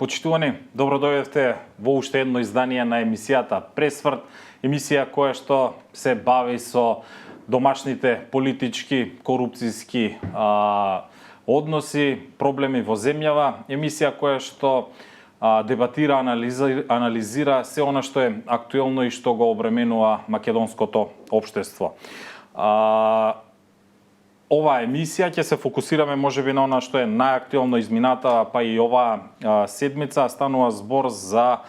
Почитувани, добро дојдовте во уште едно издание на емисијата Пресврт, емисија која што се бави со домашните политички, корупцијски односи, проблеми во земјава, емисија која што дебатира, анализира се она што е актуелно и што го обременува македонското општество. Оваа емисија ќе се фокусираме можеби на она што е најактуелно измината, па и оваа седмица станува збор за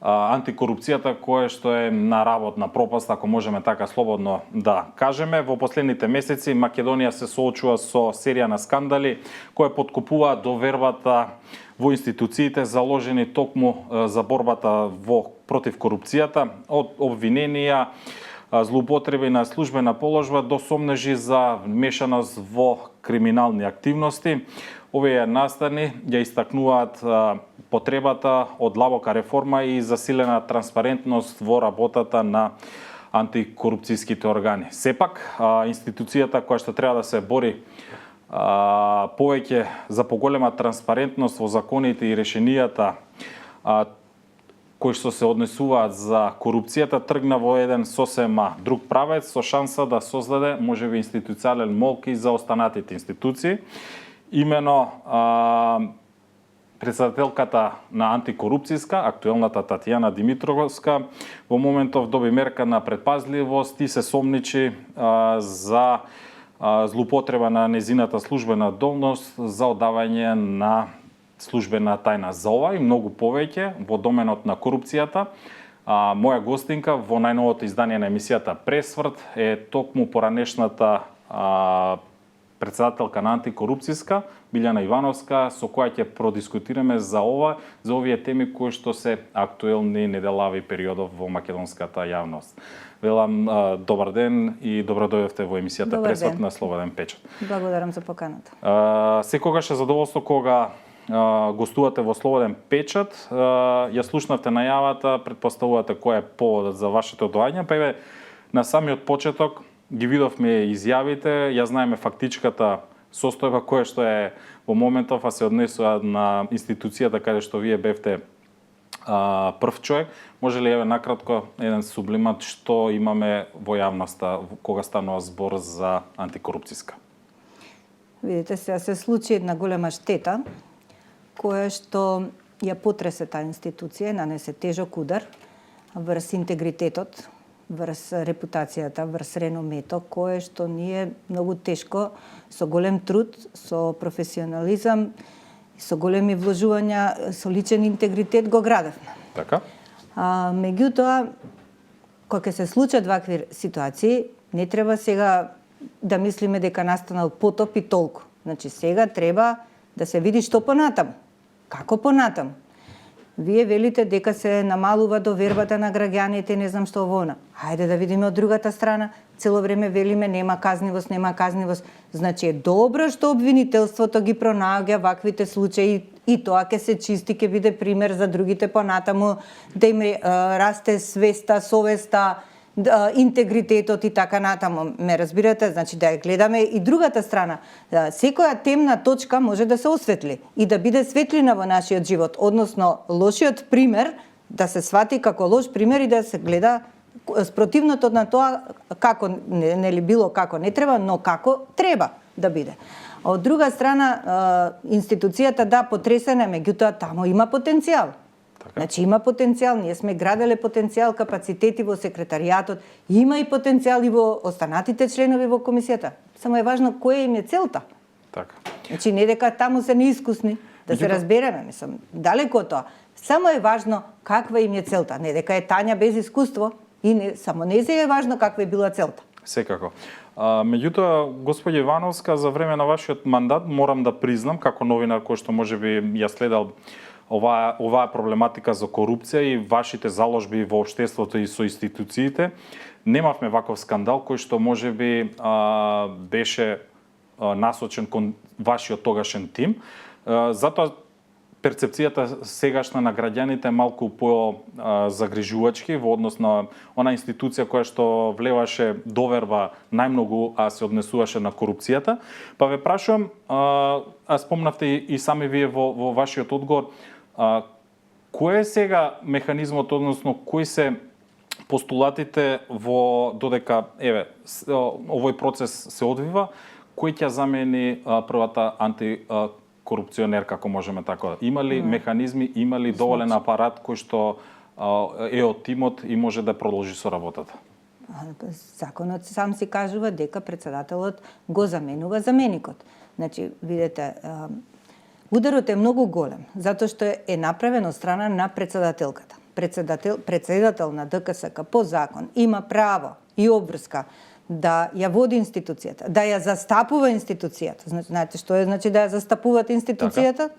антикорупцијата која што е на работна пропаст, ако можеме така слободно да кажеме. Во последните месеци Македонија се соочува со серија на скандали кои подкопуваат довербата во институциите заложени токму за борбата против корупцијата, од обвиненија, злоупотреби на службена положба до сомнежи за вмешаност во криминални активности. Овие настани ја истакнуваат потребата од длабока реформа и засилена транспарентност во работата на антикорупцијските органи. Сепак, институцијата која што треба да се бори повеќе за поголема транспарентност во законите и решенијата кои што се однесуваат за корупцијата, тргна во еден сосема друг правец со шанса да создаде можеби институционален молк и за останатите институции. Имено председателката на антикорупцијска, актуелната Татјана Димитровска, во моментов доби мерка на предпазливост и се сомничи за злоупотреба на незината службена должност за одавање на службена тајна. За ова и многу повеќе во доменот на корупцијата, моја гостинка во најновото издание на емисијата Пресврт е токму поранешната председателка на антикорупцијска, Билјана Ивановска, со која ќе продискутираме за овие теми кои што се актуелни неделави периодов во македонската јавност. Велам, добар ден и добро дојдовте во емисијата Пресврт на Слободен печат. Благодарам за поканата. Секогаш е задоволство кога гостувате во Слободен печат. Ја слушнавте најавата, претпоставувате кој е поводот за вашето доаѓање, па еве на самиот почеток ги видовме изјавите, ја знаеме фактичката состојба која што е во моментов, а се однесува на институцијата каде што вие бевте прв човек. Може ли еве накратко еден сублимат што имаме во јавноста кога станува збор за антикорупцијска? Видите, се случи една голема штета која што ја потресе таа институција, нанесе тежок удар врз интегритетот, врз репутацијата, врз реномето, кое што ние многу тешко, со голем труд, со професионализам, со големи вложувања, со личен интегритет го градевме. Така? Меѓутоа, кога ќе се случат вакви ситуации, не треба сега да мислиме дека настанал потоп и толку. Значи, сега треба да се види што понатаму. Како понатаму? Вие велите дека се намалува довербата на граѓаните, не знам што вона. Хајде да видиме од другата страна. Цело време велиме нема казнивост, нема казнивост. Значи е добро што обвинителството ги пронаоѓа ваквите случаи и тоа ќе се чисти, ќе биде пример за другите понатаму, да им расте свеста, совеста, интегритетот и така натаму. Ме разбирате? Значи да ја гледаме и другата страна. Секоја темна точка може да се осветли и да биде светлина во нашиот живот, односно лошиот пример да се свати како лош пример и да се гледа спротивното на тоа како нели било како не треба, но како треба да биде. Од друга страна, институцијата да потресена, меѓутоа таму има потенцијал. Значи има потенцијал, ние сме граделе потенцијал, капацитети во секретаријатот, има и потенцијал и во останатите членови во комисијата. Само е важно која им е целта. Така. Значи не дека таму се неискусни, да се разбереме, мислам, далеко од тоа. Само е важно каква им е целта, не дека е Тања без искуство и не само не се е важно каква е била целта. Секако. Меѓутоа, господја Ивановска, за време на вашиот мандат морам да признам како новинар кој што можеби ја следал оваа проблематика за корупција и вашите заложби во општеството и со институциите, немавме ваков скандал кој што можеби беше насочен кон вашиот тогашен тим. Затоа перцепцијата сегашна на граѓаните е малку по-загрижувачки во однос на она институција која што влеваше доверба најмногу, а се однесуваше на корупцијата. Па ве прашувам, спомнавте и сами вие во вашиот одговор, кој е сега механизмот, односно кои се постулатите во додека овој процес се одвива, кој ќе замени првата антикорупционерка, ако можеме така? Има ли механизми, има ли доволен апарат кој што е од тимот и може да продолжи со работата? Законот сам си кажува дека председателот го заменува заменикот. Значи, видете, ударот е многу голем, затоа што е направен од страна на председателката. Председател на ДКСК по закон има право и обврска да ја води институцијата, да ја застапува институцијата. Знаете што е значи да ја застапувате институцијата?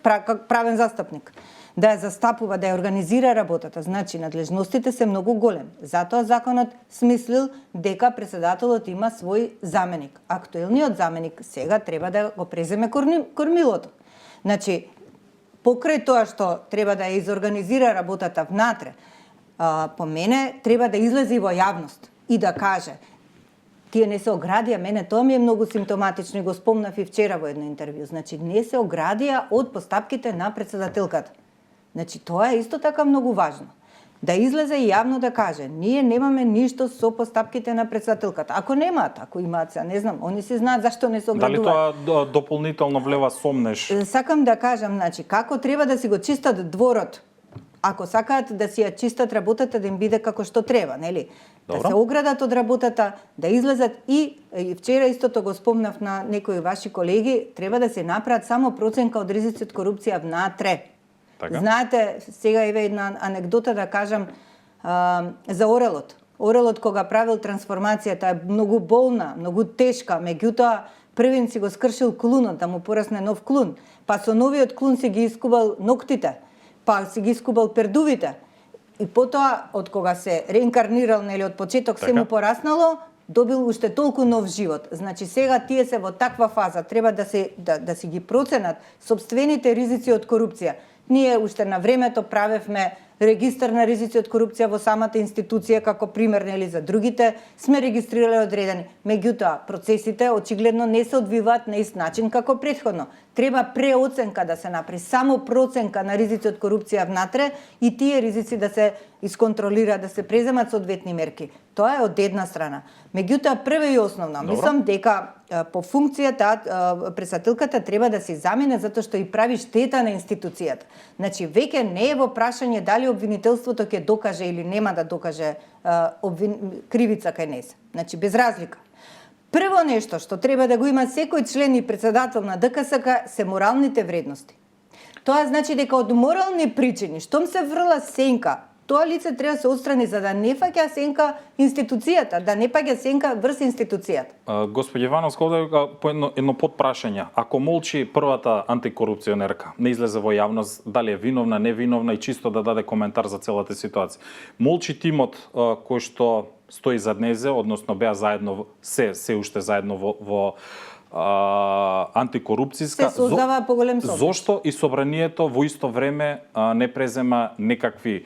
Правен застапник. Да ја застапува, да ја организира работата. Значи, надлежностите се многу големи. Затоа законот смислил дека председателот има свој заменик. Актуелниот заменик сега треба да го преземе кормилото. Значи, покрај тоа што треба да ја изорганизира работата внатре, по мене треба да излезе во јавност и да каже тие не се оградија, мене тоа ми е многу симптоматично и го спомнав и вчера во едно интервју. Значи, не се оградија од постапките на председателката. Значи, тоа е исто така многу важно. Да излезе и јавно да каже, ние немаме ништо со постапките на председателката. Ако немаат, ако имаат, не знам, они се знаат зашто не се оградуваат. Дали тоа дополнително влева сомнеш? Сакам да кажам, значи, како треба да си го чистат дворот, ако сакаат да си ја чистат работата, да им биде како што треба, нели? Добро. Да се оградат од работата, да излезат и вчера истото го спомнав на некои ваши колеги, треба да се направат само проценка од ризици од корупција внатре. Така? Знаете, сега еве една анекдота да кажам за Орелот. Орелот кога правил трансформацијата е многу болна, многу тешка, меѓутоа првин си го скршил клунот, да му порасне нов клун, па со новиот клун си ги искубал ноктите, па си ги искубал пердувите. И потоа, од кога се реинкарнирал, нели, од почеток се му пораснало, добил уште толку нов живот. Значи, сега тие се во таква фаза, треба да си ги проценат сопствените ризици од корупција. Ние уште на времето правевме регистар на ризици од корупција во самата институција, како пример, нели, за другите, сме регистрирале одредени. Меѓутоа, процесите очигледно не се одвиваат на ист начин како претходно. Треба преоценка да се направи, само проценка на ризици од корупција внатре и тие ризици да се исконтролираат, да се преземат соодветни мерки. Тоа е од една страна. Меѓутоа, прво и основно, мислам дека по функцијата председателката треба да се замине затоа што и прави штета на институцијата. Значи, веќе не е во прашање дали обвинителството ќе докаже или нема да докаже кривица кај нејзе. Значи, без разлика. Прво нешто што треба да го има секој член и председател на ДКСК се моралните вредности. Тоа значи дека од морални причини, штом се врла сенка, тоа лице треба да се отстрани за да не фаќа сенка институцијата, да не паѓа сенка врз институцијата. Господи Ивановска, овде по едно подпрашање. Ако молчи првата антикорупционерка, не излезе во јавност дали е виновна, невиновна и чисто да даде коментар за целата ситуација. Молчи тимот кој што стои зад незе, односно беа заедно, се уште заедно во антикорупцијска. Се создава поголем собор. Зошто и собранието во исто време не презема некакви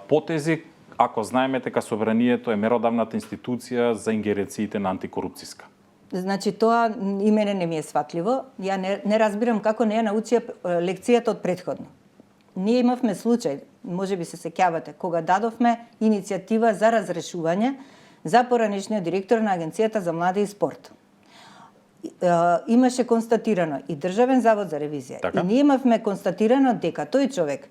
потези, ако знаеме дека собранието е меродавната институција за ингеренциите на антикорупцијска? Значи, тоа и мене не ми е сватливо. Ја не разбирам како не ја научија лекцијата од претходно. Ние имавме случај, може би се сеќавате, кога дадовме иницијатива за разрешување за поранешниот директор на Агенцијата за млади и спорт. Имаше констатирано и Државен завод за ревизија. Така? И ние имавме констатирано дека тој човек,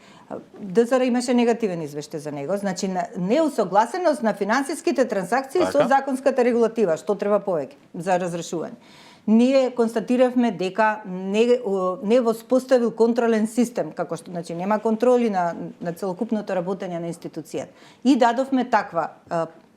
ДЗР имаше негативен извештај за него, значи неусогласеност на финансиските трансакции со законската регулатива, што треба повеќе за разрешување. Ние констатиравме дека не воспоставил контролен систем, како што значи нема контроли на целокупното работење на институцијата. И дадовме таква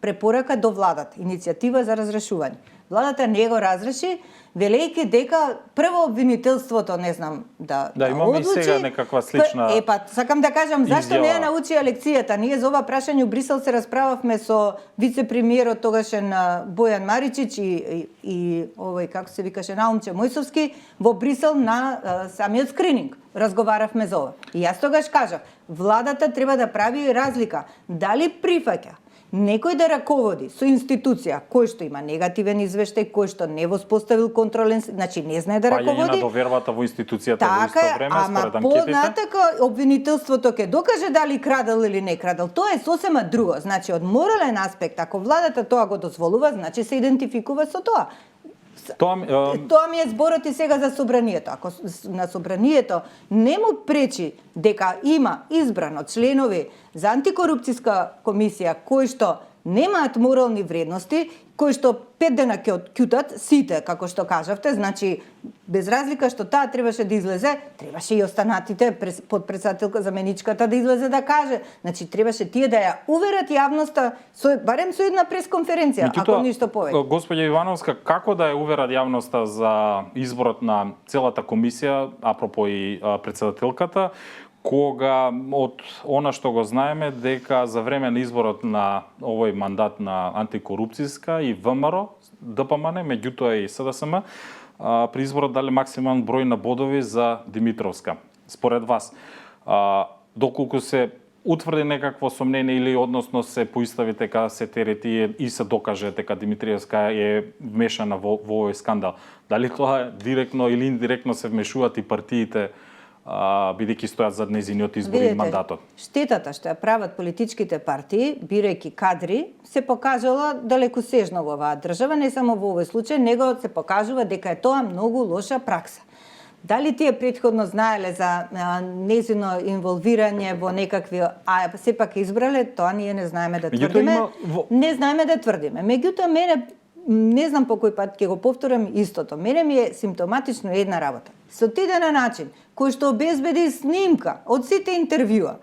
препорака до владата, иницијатива за разрешување. Владата не го разреши, велејќи дека прво обвинителството, не знам, да имаме одлучи. И сега некаква слична сакам да кажам, зашто изјава. не ја научија лекцијата? Ние за ова прашање у Брисел се расправавме со вице-премиерот тогашен Бојан Маричич и овој, како се викаше, Наумче Мојсовски, во Брисел на самиот скрининг. Разговаравме за ова. И јас тогаш кажав, владата треба да прави разлика. Дали прифаќа некој да раководи со институција кој што има негативен извештај, кој што не воспоставил контролен, значи не знае да раководи. Па е на довербата во институцијата во така исто време според анкетите. Ама понатака обвинителството ќе докаже дали крадел или не крадел. Тоа е сосема друго. Значи од морален аспект, ако владата тоа го дозволува, значи се идентификува со тоа. Тоа ми е зборот и сега за собранието. Ако на собранието не му пречи дека има избрано членови за антикорупцијска комисија кои што немаат морални вредности, кои што 5 дена ќе откјутат сите, како што кажавте, значи без разлика што таа требаше да излезе, требаше и останатите подпредседателка заменичката да излезе да каже. Значи требаше тие да ја уверат јавноста барем со една пресконференција, ако ништо повеќе. Господја Ивановска, како да ја уверат јавноста за изборот на целата комисија, апропо и председателката, кога од она што го знаеме дека за време на изборот на овој мандат на антикорупцијска и ВМРО, ДПМН, меѓутоа и СДСМ, при изборот дали максимален број на бодови за Димитровска. Според вас, доколку се утврди некакво сомнение или односно се поистави дека се терети и се докаже дека Димитровска е вмешана во овој скандал, дали тоа директно или индиректно се вмешуваат и партиите бидејќи стојат зад нејзиниот избор и мандатот? Штетата што ја прават политичките партии, бирајќи кадри, се покажала далекосежно во оваа држава, не само во овој случај, него се покажува дека е тоа многу лоша пракса. Дали тие претходно знаеле за нејзино инволвирање во некакви, сепак избрале, тоа ние не знаеме да тврдиме. Не знаеме да тврдиме. Меѓутоа, мене не знам по кој пат ќе го повторам истото. Мене ми е симптоматично една работа. Со тиден начин, кој што обезбеди снимка од сите интервјуа.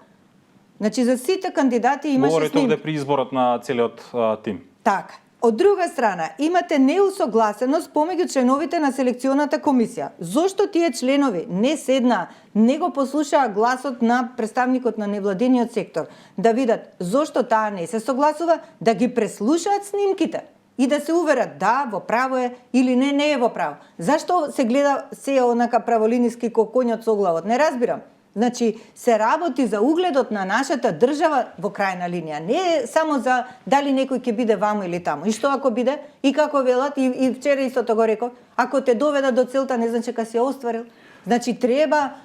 Значи, за сите кандидати имаше снимка. Говорите овде при изборот на целиот тим. Така. Од друга страна, имате неусогласеност помеѓу членовите на селекционата комисија. Зошто тие членови не седна, не го послушаа гласот на представникот на невладениот сектор, да видат зошто таа не се согласува, да ги преслушаат снимките и да се уверат да, во право е или не е во право. Зашто се гледа се онака праволиниски ко коњот со главот? Не разбирам. Значи, се работи за угледот на нашата држава во крајна линија. Не е само за дали некој ќе биде ваму или таму. И што ако биде? И како велат? И вчера истото го реков. Ако те доведа до целта, не значи дека си ја остварил. Значи, треба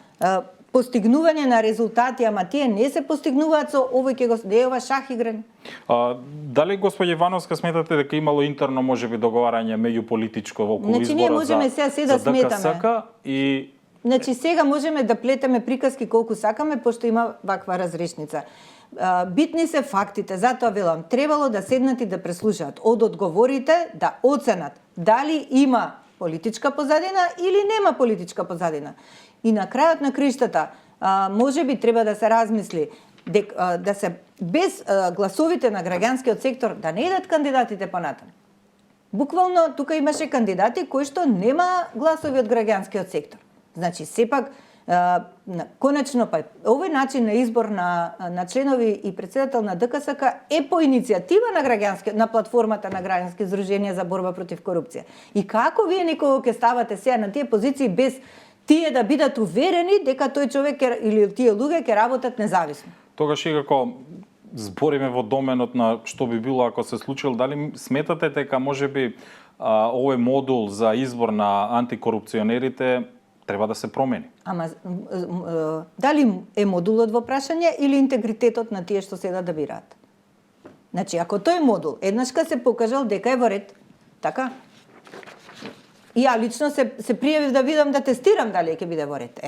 постигнување на резултати, ама тие не се постигнуваат со овој ќе го дева шах играње. Дали господја Ивановска сметате дека имало интерно можеби договарање меѓу политичко околу значи, изборот за ДКСК и значи сега можеме да плетеме приказки колку сакаме пошто има ваква разрешница. Битни се фактите, затоа велам, требало да седнат и да преслушаат од одговорите, да оценат дали има политичка позадина или нема политичка позадина. И на крајот на криштата, можеби треба да се размисли да се без гласовите на граѓанскиот сектор да не идат кандидатите понатаму. Буквално тука имаше кандидати кои што нема гласови од граѓанскиот сектор. Значи сепак конечно па овој начин на избор на членови и председател на ДКСК е по иницијатива на платформата на граѓански здруженија за борба против корупција. И како вие некого ќе ставате сега на тие позиции без тие да бидат уверени дека тој човек или тие луѓе ќе работат независно? Тогаш и како збориме во доменот на што би било ако се случило, дали сметате дека можеби овој модул за избор на антикорупционерите треба да се промени? Ама дали е модулот во прашање или интегритетот на тие што седат да бираат? Значи, ако тој модул еднашка се покажал дека е во ред, така? И ја лично се пријавив да видам да тестирам дали ќе биде во ред.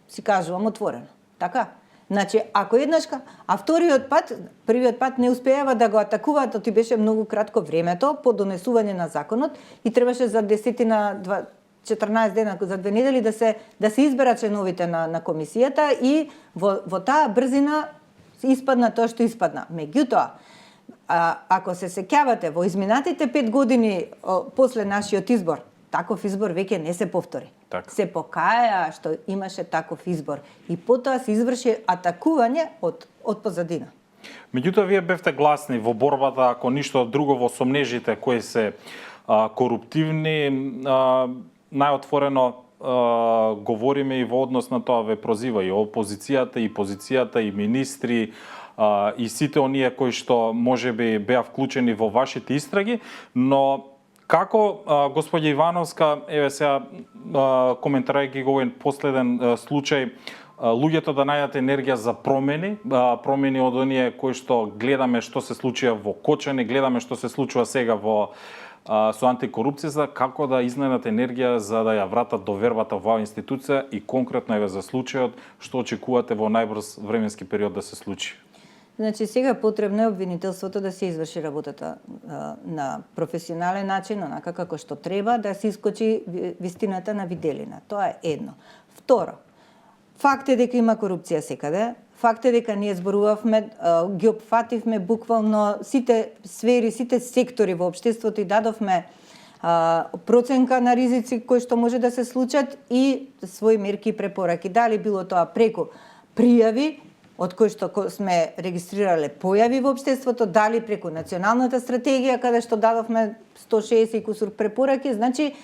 Си кажувам отворено. Така? Значи, ако еднашка, а првиот пат не успеава да го атакуваат, тоти беше многу кратко времето по донесување на законот и требаше за 14 дена, за 2 недели да се изберат членовите на комисијата и во таа брзина испадна тоа што испадна. Меѓутоа, ако се сеќавате во изминатите 5 години после нашиот избор, таков избор веќе не се повтори. Так. Се покаја што имаше таков избор и потоа се изврши атакување од позадина. Меѓутоа, вие бевте гласни во борбата, ако ништо друго, во сомнежите кои се коруптивни, најотворено говориме и во однос на тоа ве прозива и опозицијата, и позицијата, и министри, и сите оние кои што можеби беа вклучени во вашите истраги, но како господја Ивановска, еве сега коментирајќи го овој последен случај, луѓето да најдат енергија за промени, промени од оние кои што гледаме што се случува во Кочани, гледаме што се случува сега со антикорупцијата, како да изнајдат енергија за да ја вратат довербата во оваа институција и конкретно еве за случајот што очекувате во најбрз временски период да се случи? Значи, сега потребно е обвинителството да се изврши работата на професионален начин, онака како што треба, да се искочи вистината на виделина. Тоа е едно. Второ, факт е дека има корупција секаде, факт е дека ние зборувавме, ги опфативме буквално сите сфери, сите сектори во општеството и дадовме проценка на ризици кои што може да се случат и своји мерки и препораки. Дали било тоа преку пријави, од кои што сме регистрирале појави во општеството, дали преку националната стратегија, каде што дадовме 160 и кусур препораки, значи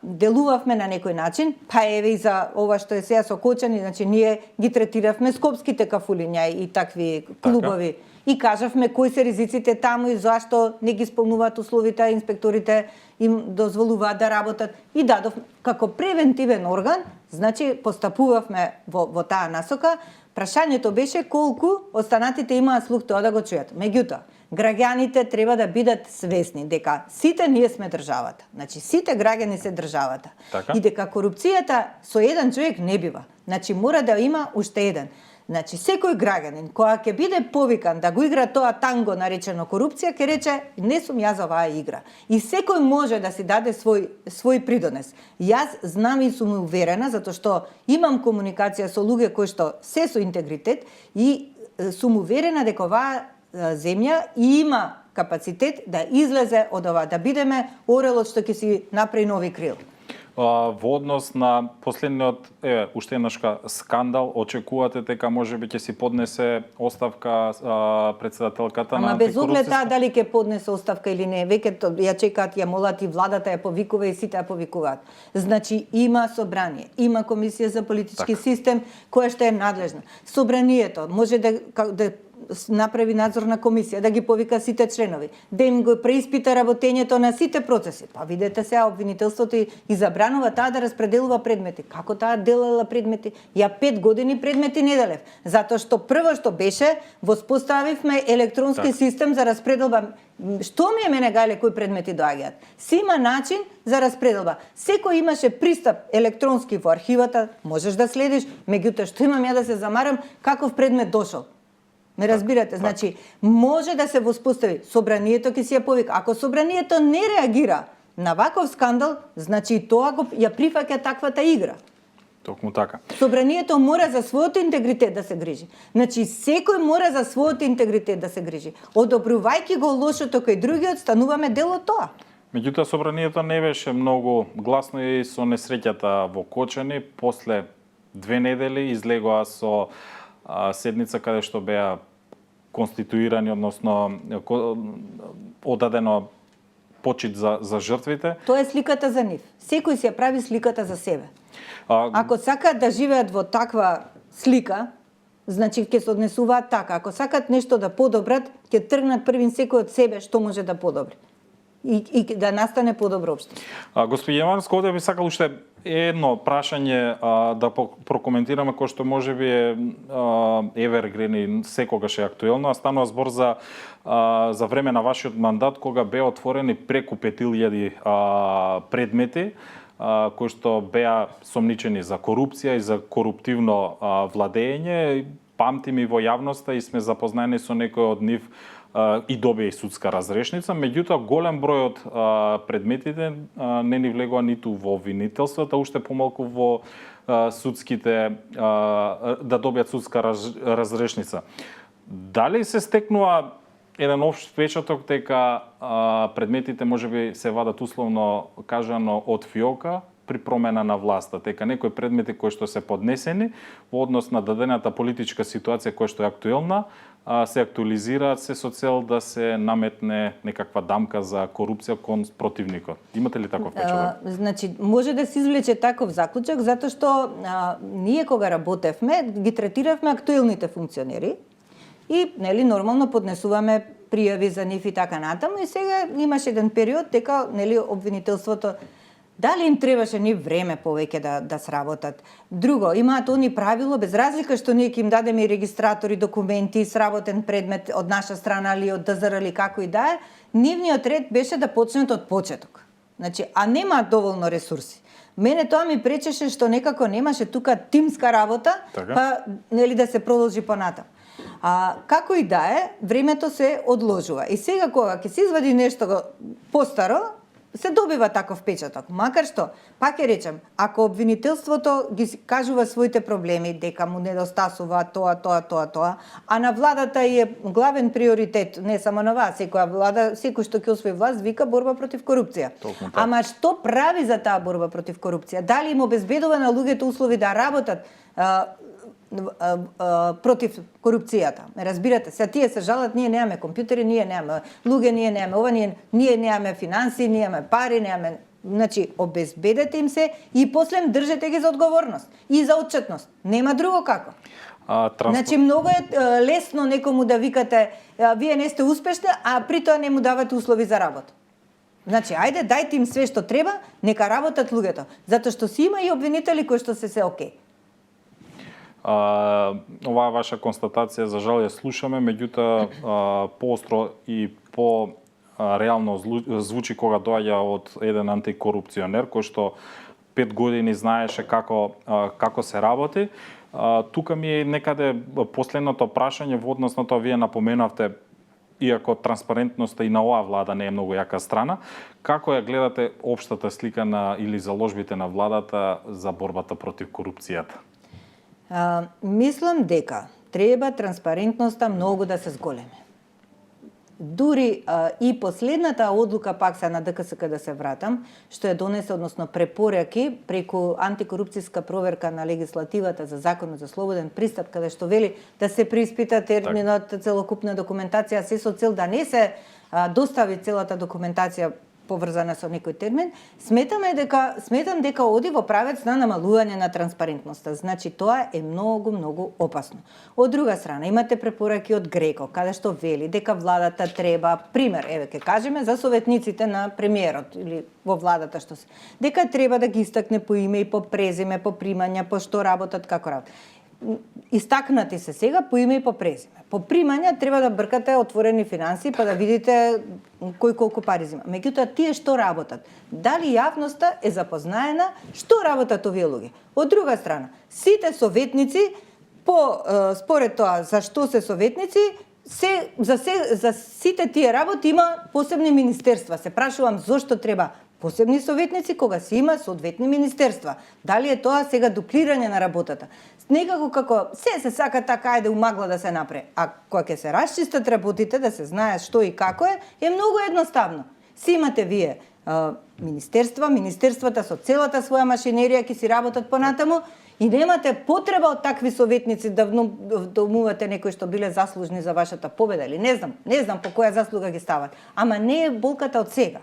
делувавме на некој начин, па еве и за ова што е сега со Кочани, значи ние ги третиравме скопските кафулиња и такви клубови. И кажавме кои се ризиците таму и зашто не ги исполнуваат условите, инспекторите им дозволуваат да работат. И дадов како превентивен орган, значи постапувавме во таа насока. Прашањето беше колку останатите имаат слух тоа да го чујат. Меѓутоа, граѓаните треба да бидат свесни дека сите ние сме државата. Значи сите граѓани се државата. Така? И дека корупцијата со еден човек не бива. Значи мора да има уште еден. Значи секој граѓанин која ќе биде повикан да го игра тоа танго наречено корупција, ќе рече не сум јас за оваа игра. И секој може да си даде свој придонес. Јас знам и сум уверена затоа што имам комуникација со луѓе кои што се со интегритет и сум уверена дека оваа земја има капацитет да излезе од ова, да бидеме орелот што ќе си направи нови крил. Во однос на последниот, уште еднашка скандал, очекувате дека можеби ќе си поднесе оставка председателката на без оглед таа дали ќе поднесе оставка или не, веќе ја чекаат, ја молат и владата ја повикува и сите ја повикуваат. Значи има собрание, има комисија за политички систем која што е надлежна. Собранието може да направи надзорна комисија, да ги повика сите членови, да им го преиспита работењето на сите процеси. Па видете сега обвинителството и забранува таа да распределува предмети. Како таа делала предмети? Ја 5 години предмети не делев. Затоа што прво што беше, воспоставивме електронски систем за распределба. Што ми е мене гајле кои предмети доаѓаат? Си има начин за распределба. Секој имаше пристап електронски во архивата, можеш да следиш, меѓутоа што имам ја да се замарам каков предмет дошол? Ме разбирате? Значи, може да се воспостави. Собранието ќе си ја повика. Ако собранието не реагира на ваков скандал, значи тоа ја прифаќа таквата игра. Токму така. Собранието мора за својот интегритет да се грижи. Значи, секој мора за својот интегритет да се грижи. Одобрувајќи го лошото кај другиот, стануваме дел од тоа. Меѓутоа, собранието не беше многу гласно и со несреќата во Кочани. После 2 недели излегоа со седница каде што беа конституирани, односно одадено почит за жртвите. Тоа е сликата за нив. Секој си ја прави сликата за себе. Ако сакаат да живеат во таква слика, значи ќе се однесуваат така. Ако сакаат нешто да подобрат, ќе тргнат првин секој од себе што може да подобри. И да настане подобро општество. Господи Јавановска, овде би сакал уште едно прашање да прокоментираме, кој што можеби е евергрин и секогаш е актуелно, а станува збор за време на вашиот мандат, кога беа отворени преку 5000 предмети, кои што беа сомничени за корупција и за коруптивно владење. Памтиме во јавноста и сме запознаени со некои од нив и добија и судска разрешница, меѓутоа голем број од предметите не ни влегува ниту во обвинителството, уште помалку во судските да добијат судска разрешница. Дали се стекнува еден општ впечаток дека предметите можеби се вадат условно кажано од фиока при промена на власта, дека некои предмети кои што се поднесени во однос на дадената политичка ситуација која што е актуелна, се актуализираат се со цел да се наметне некаква дамка за корупција кон противникот. Имате ли таков впечаток? Значи, може да се извлече таков заклучок, затоа што ние кога работевме, ги третиравме актуелните функционери и нели нормално поднесуваме пријави за нив и така натаму, и сега имаше еден период дека нели обвинителството дали им требаше ни време повеќе да сработат. Друго, имаат они правило, без разлика што ние ќе им дадеме и регистратори, документи, сработен предмет од наша страна или од ДЗР или како и да е, нивниот ред беше да почнат од почеток. Значи, а немаат доволно ресурси. Мене тоа ми пречеше што некако немаше тука тимска работа, така? Па нели да се продолжи понатаму. Како и да е, времето се одложува. И сега кога ќе се извади нешто постаро, се добива таков печаток. Макар што, пак ќе речем, ако обвинителството ги кажува своите проблеми, дека му недостасува тоа, а на владата е главен приоритет, не само на вас, секоја влада, секој што ќе освои власт, вика борба против корупција. Ама што прави за таа борба против корупција? Дали им обезбедува на луѓето услови да работат против корупцијата? Разбирате, се тие се жалат, ние немаме компјутери, ние немаме луѓе, ние немаме ова, ние немаме финанси, ние немаме пари, немаме. Значи, обезбедете им се и после им држете ги за одговорност и за отчетност. Нема друго како. Значи, многу е лесно некому да викате, вие не сте успешни, а при тоа не му давате услови за работа. Значи, ајде, дајте им све што треба, нека работат луѓето. Затоа што си има и обвинители кои што се окей. Оваа ваша констатација за жал ја слушаме, меѓутоа поостро и по реално звучи кога доаѓа од еден антикорупционер кој што 5 години знаеше како се работи. Тука ми е некаде последното прашање во однос на тоа, вие напоменавте, иако транспарентноста и на оваа влада не е многу јака страна, како ја гледате општата слика или заложбите на владата за борбата против корупцијата? Мислам дека треба транспарентноста многу да се зголеми. Дури и последната одлука, пак се на ДКСК да се вратам, што ја донесе, односно препораки преку антикорупцијска проверка на легислативата за законот за слободен пристап, каде што вели да се преиспита терминот, целокупна документација, се со цел да не се достави целата документација поврзана со некој термин, сметам дека оди во правец на намалување на транспарентноста. Значи, тоа е многу опасно. Од друга страна, имате препораки од Греко, каде што вели дека владата треба, пример, ќе кажеме за советниците на премиерот или во владата што се, дека треба да ги истакне по име и по презиме, по примања, по што работат, како работат. Истакнати се сега по име и по презиме. По примања треба да бркате отворени финанси па да видите кој колку пари зема. Меѓутоа, тие што работат? Дали јавноста е запознаена што работат овие луѓе? Од друга страна, сите советници според тоа за што се советници, за сите тие работи има посебни министерства. Се прашувам зошто треба посебни советници кога се има соодветни министерства. Дали е тоа сега дуплирање на работата? Некако како се сака така да умагла да се направи. А кога ќе се расчистат работите, да се знае што и како е многу едноставно. Си имате вие министерствата со целата своја машинерија ќе си работат понатаму и немате потреба од такви советници да вдомувате некои што биле заслужни за вашата победа или не знам по која заслуга ги стават. Ама не е болката од сега.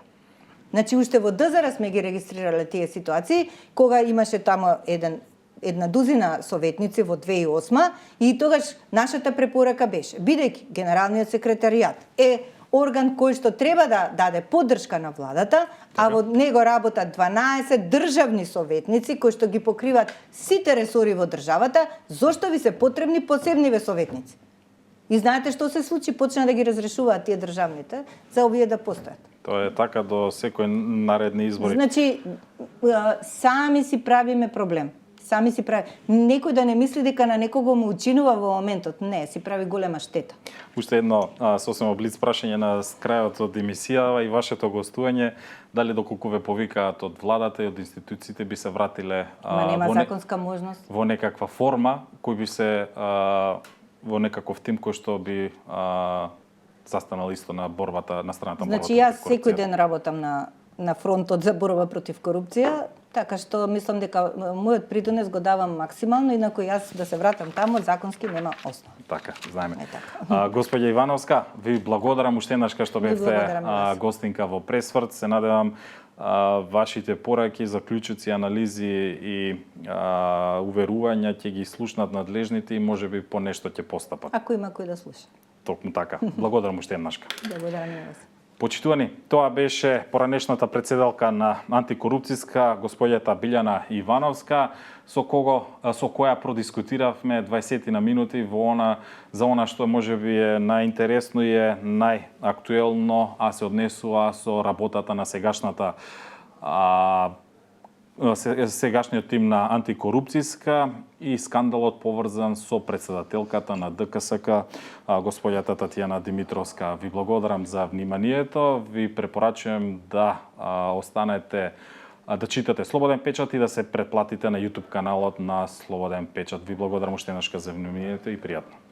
Значи, уште во ДЗР сме ги регистрирале тие ситуации, кога имаше тамо една дузина советници во 2008 и тогаш нашата препорака беше, бидејќи генералниот секретаријат е орган кој што треба да даде поддршка на владата, а во него работат 12 државни советници кои што ги покриваат сите ресори во државата, зошто ви се потребни посебниве советници? И знаете што се случи? Почна да ги разрешуваат тие државните за овие да постојат. Тоа е така до секој наредни избори. Значи, сами си правиме проблем. Сами си прави. Некој да не мисли дека на некого му учинува во моментот. Не, си прави голема штета. Уште едно сосема блиц прашање на крајот од емисијава и вашето гостување, дали доколку ве повикаат од владата и од институциите би се вратиле нема законска можност во некаква форма кој би се во некаков тим кој што би застанал исто на борбата на страната на борбата против корупција. Значи, јас секој ден работам на фронтот за борба против корупција, така што мислам дека мојот придонес го давам максимално, инаку јас да се вратам таму законски нема основа. Така, знаеме. Господја Ивановска, ви благодарам уште еднаш што бевте гостинка во Пресврт. Се надевам вашите пораки, заклучоци, анализи и уверувања ќе ги слушнат надлежните и можеби по нешто ќе постапат. Ако има кој да слуша. Токму така. Благодарам уште еднашка. Благодарам и вас. Почитувани, тоа беше поранешната председалка на антикорупцијска, господјата Билјана Ивановска, со која продискутиравме 20 на минути за она што можеби е најинтересно и е најактуелно, а се однесува со работата на сегашниот тим на антикорупцијска и скандалот поврзан со председателката на ДКСК, господјата Татјана Димитровска. Ви благодарам за вниманието. Ви препорачувам да останете да читате Слободен печат и да се претплатите на YouTube каналот на Слободен печат. Ви благодарам уште еднаш за вниманието и пријатно.